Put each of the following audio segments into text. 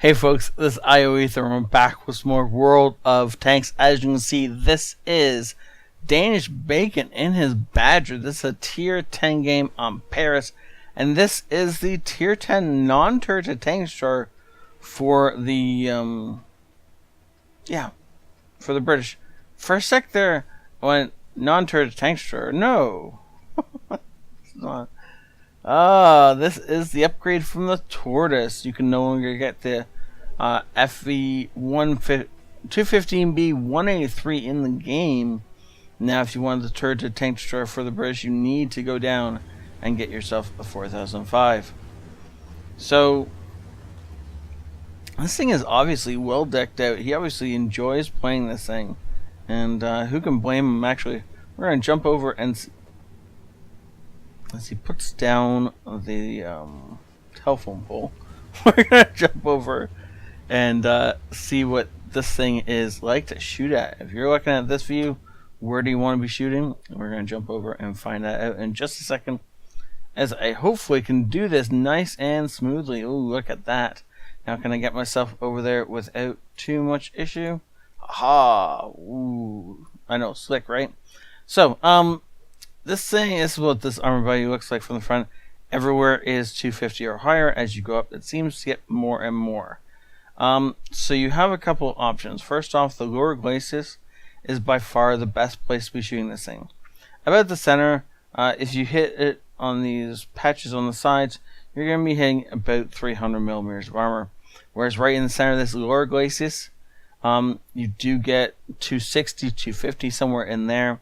Hey folks, this is ioEther and we're back with some more World of Tanks. As you can see, this is Danish Bacon in his Badger. This is a tier 10 game on Paris. And this is the tier 10 non-turreted tank store for the, for the British. For a sec there, I went non-turreted tank store. No. It's not. This is the upgrade from the Tortoise. You can no longer get the FV 215B 183 in the game. Now, if you want the turreted tank destroyer for the British, you need to go down and get yourself a 4005. So, this thing is obviously well decked out. He obviously enjoys playing this thing. And who can blame him, actually? We're going to jump over and as he puts down the telephone pole, we're going to jump over and see what this thing is like to shoot at. If you're looking at this view, where do you want to be shooting? We're going to jump over and find that out in just a second, as I hopefully can do this nice and smoothly. Ooh, look at that. Now can I get myself over there without too much issue? Aha! Ooh, I know, slick, right? So, this thing is what this armor body looks like from the front. Everywhere is 250 or higher. As you go up, it seems to get more and more. So you have a couple options. First off, the lower glacis is by far the best place to be shooting this thing. About the center, if you hit it on these patches on the sides, you're going to be hitting about 300 millimeters of armor. Whereas right in the center of this lower glacis, you do get 260, 250, somewhere in there.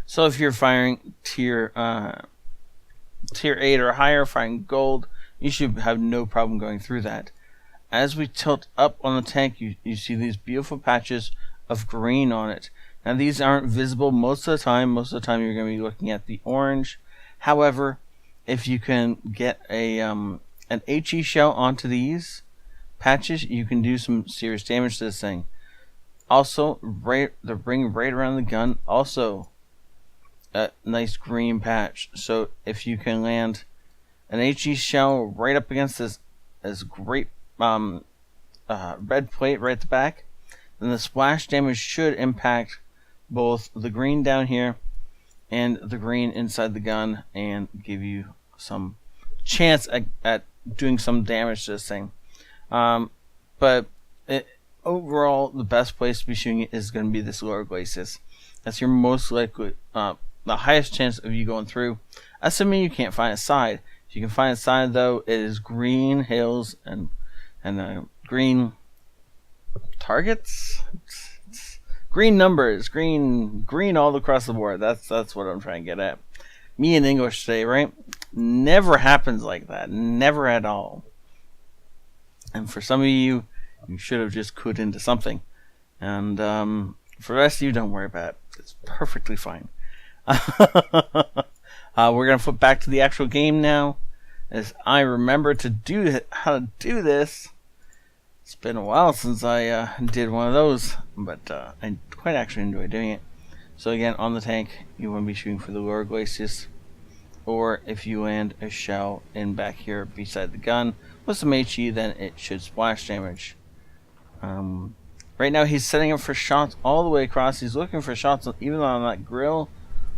So if you're firing tier 8 or higher, firing gold, you should have no problem going through that. As we tilt up on the tank, you see these beautiful patches of green on it. Now these aren't visible most of the time. Most of the time you're going to be looking at the orange. However, if you can get an HE shell onto these patches, you can do some serious damage to this thing. Also, the ring right around the gun, also a nice green patch. So if you can land an HE shell right up against this great red plate right at the back, then the splash damage should impact both the green down here and the green inside the gun and give you some chance at doing some damage to this thing. But overall, the best place to be shooting it is going to be this lower glacis. That's your most likely, the highest chance of you going through, assuming you can't find a side. If you can find a side, though, it is green hills and green targets, green numbers, green all across the board. That's what I'm trying to get at. Me in English today, right? Never happens like that. Never at all. And for some of you, you should have just clued into something. And for the rest of you, don't worry about it. It's perfectly fine. We're going to flip back to the actual game now, as I remember how to do this. It's been a while since I did one of those, but I quite actually enjoy doing it. So again, on the tank, you want to be shooting for the lower glacis, or if you land a shell in back here beside the gun with some HE, then it should splash damage. Right now he's setting up for shots all the way across. He's looking for shots even on that grill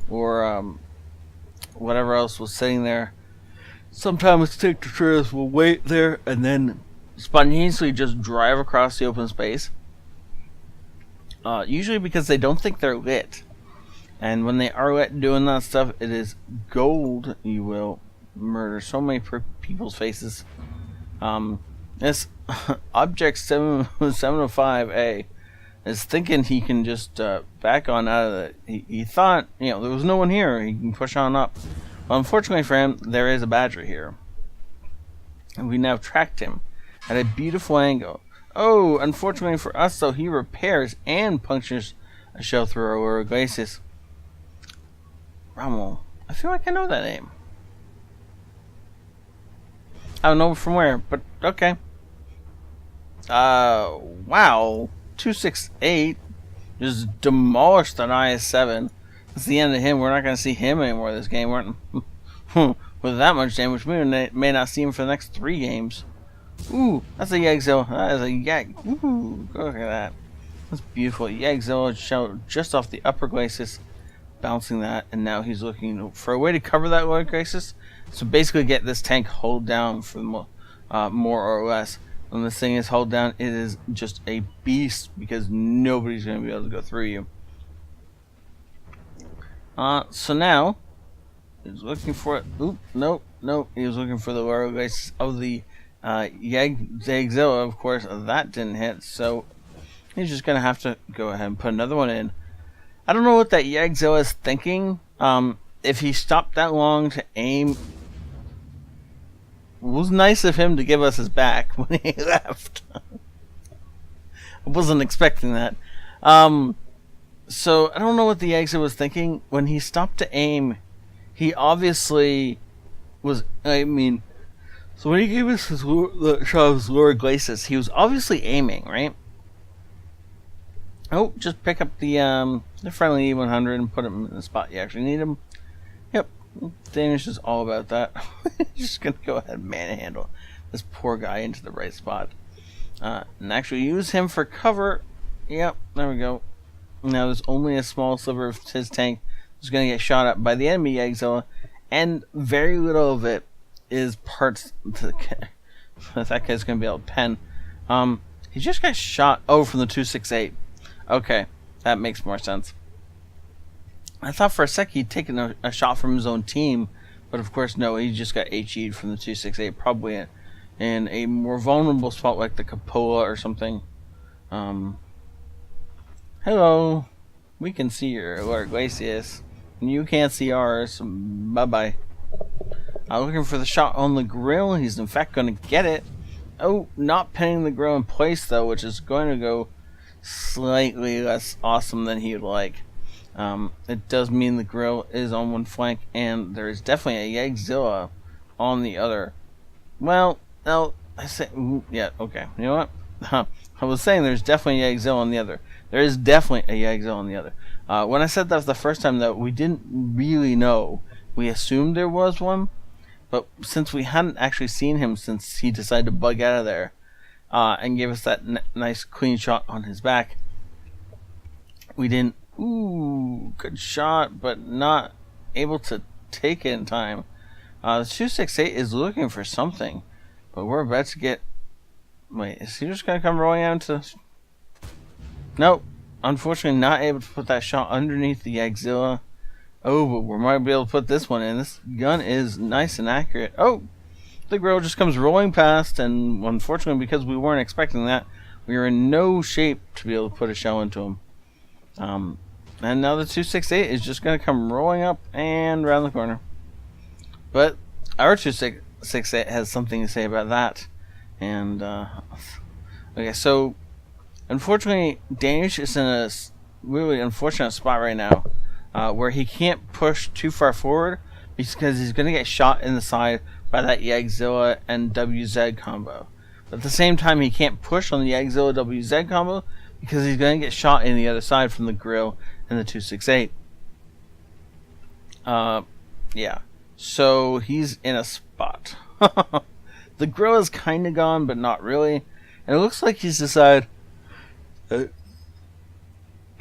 or whatever else was sitting there. Sometimes tank destroyers will wait there and then spontaneously just drive across the open space. Usually because they don't think they're lit. And when they are lit doing that stuff, it is gold. You will murder so many people's faces. This Object 705A is thinking he can just back on out of it. He thought, there was no one here. He can push on up. Well, unfortunately for him, there is a Badger here. And we now tracked him at a beautiful angle. Oh, unfortunately for us, though, he repairs and punctures a shell through our lower glacis. Rommel. I feel like I know that name. I don't know from where, but okay. Wow. 268 just demolished an IS-7. That's the end of him. We're not going to see him anymore this game. With that much damage, we may not see him for the next 3 games. Ooh, that's a Yagzilla. That is a Yag. Ooh, look at that. That's beautiful. Yagzilla shot just off the upper glacis, bouncing that, and now he's looking for a way to cover that lower glacis. So basically get this tank hold down for more or less. When this thing is held down, it is just a beast because nobody's going to be able to go through you. So now he's looking for it. Oop, nope. He was looking for the lower glacis of the Yagzilla. Of course, that didn't hit. So he's just going to have to go ahead and put another one in. I don't know what that Yagzilla is thinking. If he stopped that long to aim, it was nice of him to give us his back when he left. I wasn't expecting that. So I don't know what the Yagzilla was thinking. When he stopped to aim, he obviously was, I mean, so when he gave us his shot of his lower glacis, he was obviously aiming, right? Oh, just pick up the friendly E100 and put him in the spot you actually need him. Yep, Danish is all about that. Just gonna go ahead and manhandle this poor guy into the right spot. And actually use him for cover. Yep, there we go. Now there's only a small sliver of his tank that's gonna get shot at by the enemy Yagzilla, and very little of it is parts that guy's gonna be able to pen. He just got shot from the 268. Okay, that makes more sense. I thought for a sec he'd taken a shot from his own team, but of course no, he just got HE'd from the 268, probably in a more vulnerable spot like the cupola or something. Hello, we can see your lower glacis, and you can't see ours. Bye-bye. Looking for the shot on the grill. He's in fact going to get it. Oh, not pinning the grill in place though, which is going to go slightly less awesome than he would like. It does mean the grill is on one flank, and there is definitely a Yagzilla on the other. Well, no, I say, yeah, okay. You know what? I was saying there's definitely a Yagzilla on the other. There is definitely a Yagzilla on the other. When I said that the first time, though, we didn't really know. We assumed there was one, but since we hadn't actually seen him since he decided to bug out of there, and gave us that nice clean shot on his back, we didn't. Ooh, good shot, but not able to take it in time. The 268 is looking for something, but we're about to get. Wait, is he just gonna come rolling out to? Nope. Unfortunately, not able to put that shot underneath the Yagzilla. Oh, but we might be able to put this one in. This gun is nice and accurate. Oh, the grill just comes rolling past, and unfortunately, because we weren't expecting that, we were in no shape to be able to put a shell into him. And now the 268 is just going to come rolling up and around the corner. But our 268 has something to say about that. And, okay, so, unfortunately, Danish is in a really unfortunate spot right now, where he can't push too far forward, because he's going to get shot in the side by that Yagzilla and WZ combo. But at the same time, he can't push on the Yagzilla WZ combo, because he's going to get shot in the other side from the grill and the 268. Yeah. So he's in a spot. The grill is kind of gone, but not really. And it looks like he's decided. I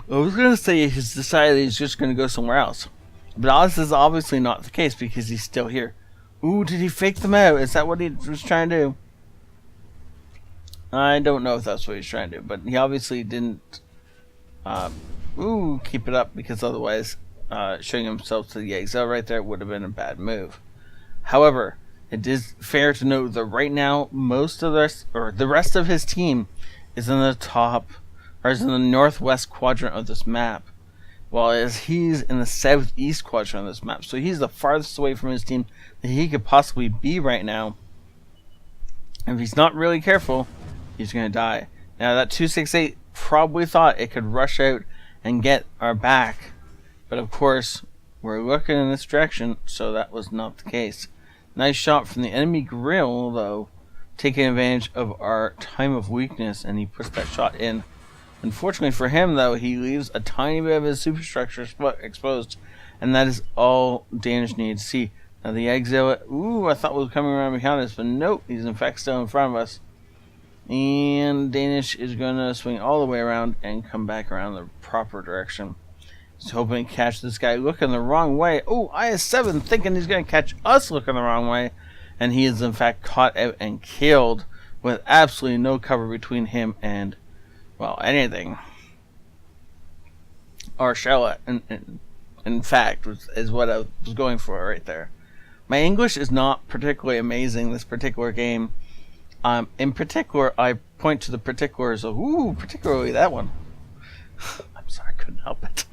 was going to say he's decided he's just going to go somewhere else. But this is obviously not the case because he's still here. Ooh, did he fake them out? Is that what he was trying to do? I don't know if that's what he's trying to do, but he obviously didn't keep it up, because otherwise showing himself to the Yagzilla right there would have been a bad move. However, it is fair to note that right now most of the rest of his team is in the top, or is in the northwest quadrant of this map, while he's in the southeast quadrant of this map. So he's the farthest away from his team that he could possibly be right now. If he's not really careful, he's going to die. Now that 268 probably thought it could rush out and get our back, but of course we're looking in this direction, so that was not the case. Nice shot from the enemy grill, though, taking advantage of our time of weakness, and he puts that shot in. Unfortunately for him, though, he leaves a tiny bit of his superstructure exposed, and that is all Danish needed to see. Now the Yagzilla, I thought was coming around behind us, but nope, he's in fact still in front of us. And Danish is going to swing all the way around and come back around the proper direction. He's hoping to catch this guy looking the wrong way. Oh, IS-7 thinking he's going to catch us looking the wrong way. And he is in fact caught out and killed with absolutely no cover between him and, well, anything. Or Charlotte, in fact, is what I was going for right there. My English is not particularly amazing this particular game. In particular, I point to the particulars of, particularly that one. I'm sorry, I couldn't help it.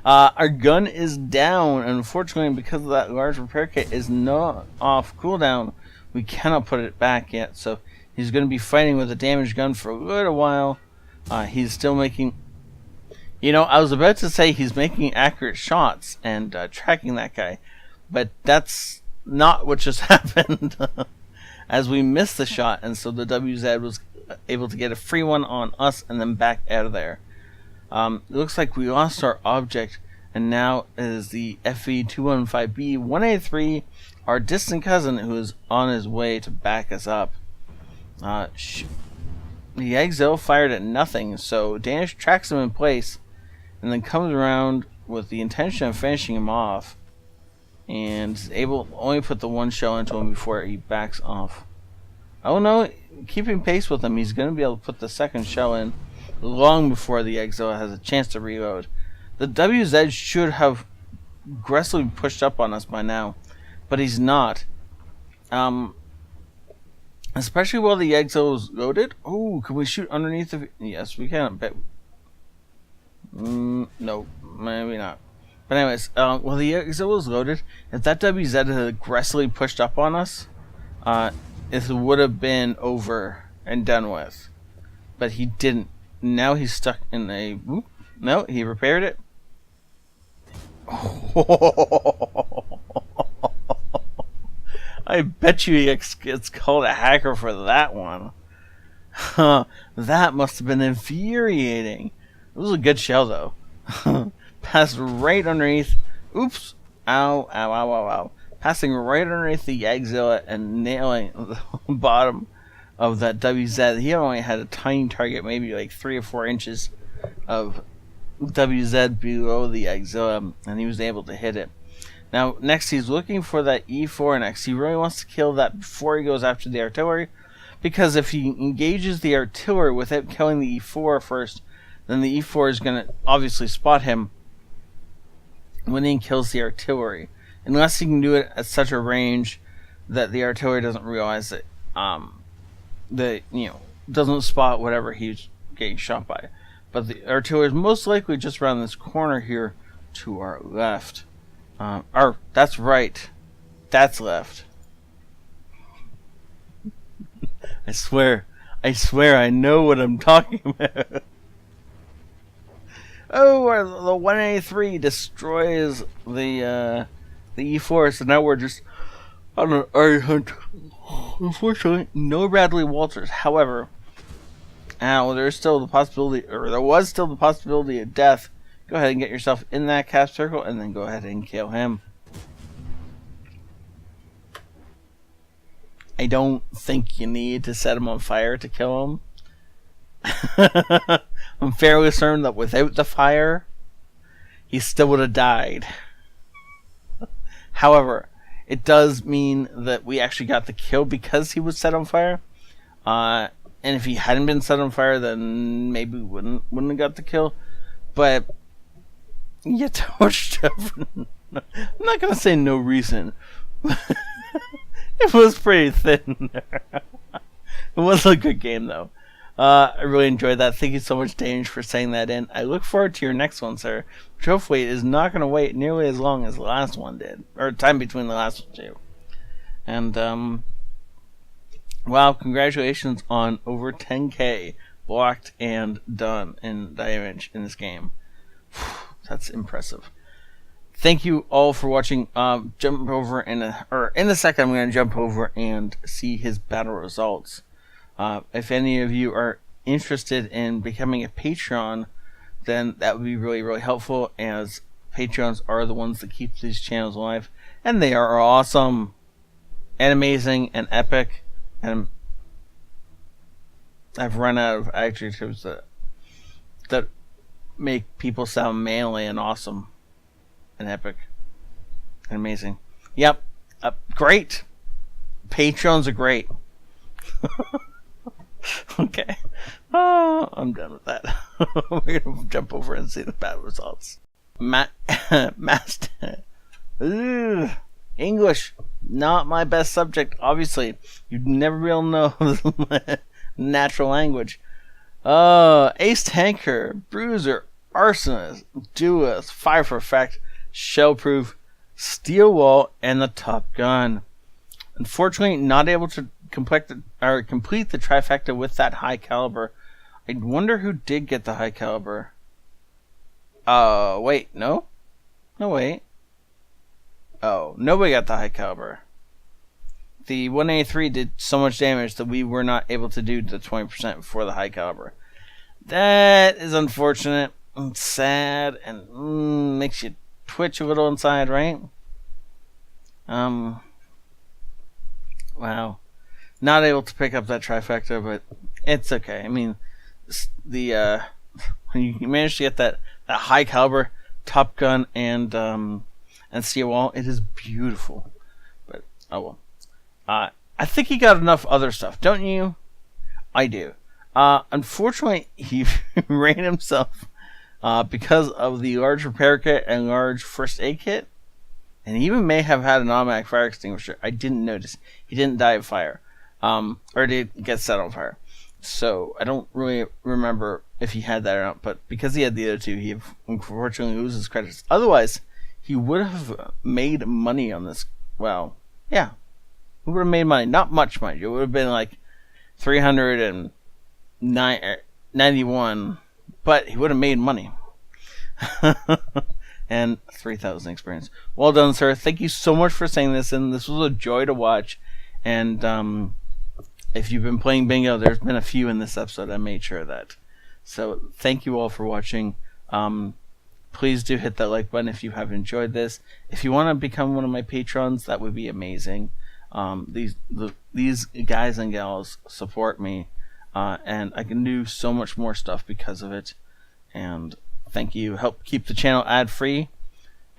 Our gun is down, unfortunately, because of that large repair kit is not off cooldown. We cannot put it back yet, so he's going to be fighting with a damaged gun for a little while. He's still making... I was about to say he's making accurate shots and tracking that guy, but that's not what just happened. As we missed the shot, and so the WZ was able to get a free one on us and then back out of there. It looks like we lost our object, and now is the FV215B 183, our distant cousin, who is on his way to back us up. The Exo fired at nothing, so Danish tracks him in place and then comes around with the intention of finishing him off, and is able to only put the one shell into him before he backs off. Oh no, keeping pace with him, he's going to be able to put the second shell in long before the Exo has a chance to reload. The WZ should have aggressively pushed up on us by now, but he's not. Especially while the Exo is loaded. Oh, can we shoot underneath the... Yes, we can. Bet. No, maybe not. But anyways, while the Exo is loaded, if that WZ had aggressively pushed up on us, it would have been over and done with. But he didn't. Now he's stuck in a... Whoop. No, he repaired it. I bet you it's called a hacker for that one. That must have been infuriating. It was a good shell, though. Passed right underneath. Oops. Ow, ow, ow, ow, ow. Passing right underneath the Exila and nailing the bottom of that WZ. He only had a tiny target, maybe like 3 or 4 inches of WZ below the Exila, and he was able to hit it. Now, next he's looking for that E4 next. He really wants to kill that before he goes after the artillery, because if he engages the artillery without killing the E4 first, then the E4 is going to obviously spot him when he kills the artillery. Unless he can do it at such a range that the artillery doesn't realize that, doesn't spot whatever he's getting shot by. But the artillery is most likely just around this corner here to our left. That's right. That's left. I swear I know what I'm talking about. Oh, the 183 destroys the E4, so now we're just on an area hunt. Unfortunately, no Bradley Walters. However, there's still the possibility, or there was still the possibility of death. Go ahead and get yourself in that cap circle, and then go ahead and kill him. I don't think you need to set him on fire to kill him. I'm fairly certain that without the fire, he still would have died. However, it does mean that we actually got the kill because he was set on fire. And if he hadn't been set on fire, then maybe we wouldn't have got the kill. But yeah, I'm not gonna say no reason. It was pretty thin. It was a good game though. I really enjoyed that. Thank you so much, Danish, for saying that in. I look forward to your next one, sir. Which hopefully is not going to wait nearly as long as the last one did. Or time between the last two. And, wow, congratulations on over 10k blocked and done in damage in this game. That's impressive. Thank you all for watching. Jump over in a second, I'm going to jump over and see his battle results. If any of you are interested in becoming a Patreon, then that would be really, really helpful, as Patreons are the ones that keep these channels alive, and they are awesome and amazing and epic and I've run out of adjectives that make people sound manly and awesome and epic and amazing. Yep. Great. Patrons are great. Okay. Oh, I'm done with that. We're going to jump over and see the bad results. Master. English. Not my best subject, obviously. You'd never be able to know natural language. Ace Tanker, Bruiser, Arsonist, Duelist, Fire for Effect, Shellproof, Steel Wall, and the Top Gun. Unfortunately, not able to complete the trifecta with that high caliber. I wonder who did get the high caliber. Wait, no? No, wait. Oh, nobody got the high caliber. The 183 did so much damage that we were not able to do the 20% for the high caliber. That is unfortunate and sad and makes you twitch a little inside, right? Wow. Not able to pick up that trifecta, but it's okay. I mean, when you manage to get that high caliber Top Gun and Steel Wall, it is beautiful. But oh well. I think he got enough other stuff, don't you? I do. Unfortunately, he ran himself because of the large repair kit and large first aid kit. And he even may have had an automatic fire extinguisher. I didn't notice. He didn't die of fire. Or did get set on fire. So I don't really remember if he had that or not. But because he had the other two, he unfortunately loses credits. Otherwise, he would have made money on this. Well, yeah. He would have made money. Not much, mind you. It would have been like 391. But he would have made money. And 3,000 experience. Well done, sir. Thank you so much for saying this. And this was a joy to watch. And if you've been playing bingo, there's been a few in this episode. I made sure of that. So thank you all for watching. Please do hit that like button if you have enjoyed this. If you want to become one of my patrons, that would be amazing. These guys and gals support me, and I can do so much more stuff because of it. And thank you. Help keep the channel ad-free.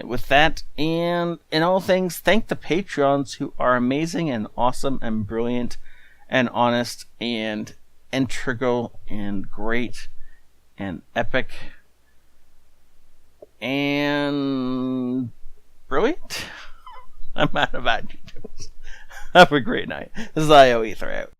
With that, and in all things, thank the Patreons who are amazing and awesome and brilliant and honest and integral and great and epic and brilliant. I'm out of adjectives. Have a great night. This is ioEther out.